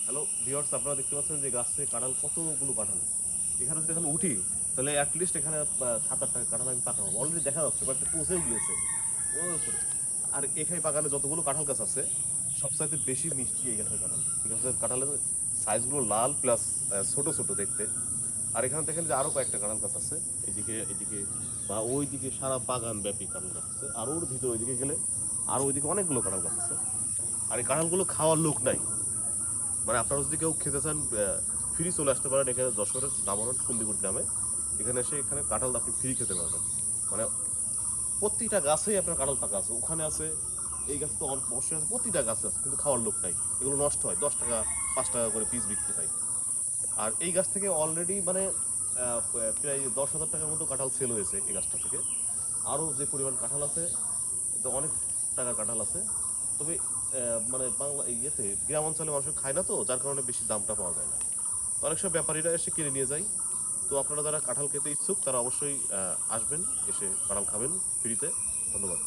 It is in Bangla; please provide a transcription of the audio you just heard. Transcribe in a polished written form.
হ্যালো ভিউয়ার্স, আপনারা দেখতে পাচ্ছেন যে গাছে কাঁঠাল, কতগুলো কাঁঠাল। এখানে যদি এখন উঠি তাহলে অ্যাটলিস্ট এখানে 7-8টা কাঁঠাল আমি পাকাবো। অলরেডি দেখা যাচ্ছে কয়েকটা পচেও গিয়েছে ওই উপরে। আর এখানে বাগানে যতগুলো কাঁঠাল গাছ আছে সবচাইতে বেশি মিষ্টি এই গাছের কাঁঠাল। এই গাছের কাঁঠালের সাইজগুলো লাল প্লাস ছোট ছোট দেখতে। আর এখানে দেখেন যে আরো কয়েকটা কাঁঠাল গাছ আছে, এদিকে এদিকে বা ওইদিকে সারা বাগান ব্যাপী কাঁঠাল গাছ আছে। আর ওর ভিতরে ওইদিকে গেলে আর ওইদিকে অনেকগুলো কাঁঠাল গাছ আছে। আর এই কাঁঠালগুলো খাওয়ার লোক নাই। মানে আপনারা যদি কেউ খেতে চান ফ্রি চলে আসতে পারেন এখানে যশোরের দামোহর কুন্দিপুর গ্রামে। এখানে এসে এখানে কাঁঠাল আপনি ফ্রি খেতে পারবেন। মানে প্রতিটা গাছেই আপনার কাঁঠাল পাকা আছে, ওখানে আছে, এই গাছ তো অবশ্যই আছে, প্রতিটা গাছে আছে, কিন্তু খাওয়ার লোক নাই। এগুলো নষ্ট হয়, 10 টাকা 5 টাকা করে পিস বিক্রি হয়। আর এই গাছ থেকে অলরেডি মানে প্রায় 10,000 টাকার মতো কাঁঠাল সেল হয়েছে এই গাছটা থেকে। আরও যে পরিমাণ কাঁঠাল আছে, তো অনেক টাকার কাঁঠাল আছে। তবে মানে বাংলা ইয়েতে গ্রাম অঞ্চলে মানুষ খায় না, তো যার কারণে বেশি দামটা পাওয়া যায় না। তো অনেক সময় ব্যাপারীরা এসে কিনে নিয়ে যায়। তো আপনারা যারা কাঁঠাল খেতে ইচ্ছুক তারা অবশ্যই আসবেন, এসে কাঁঠাল খাবেন ফ্রিতে। ধন্যবাদ।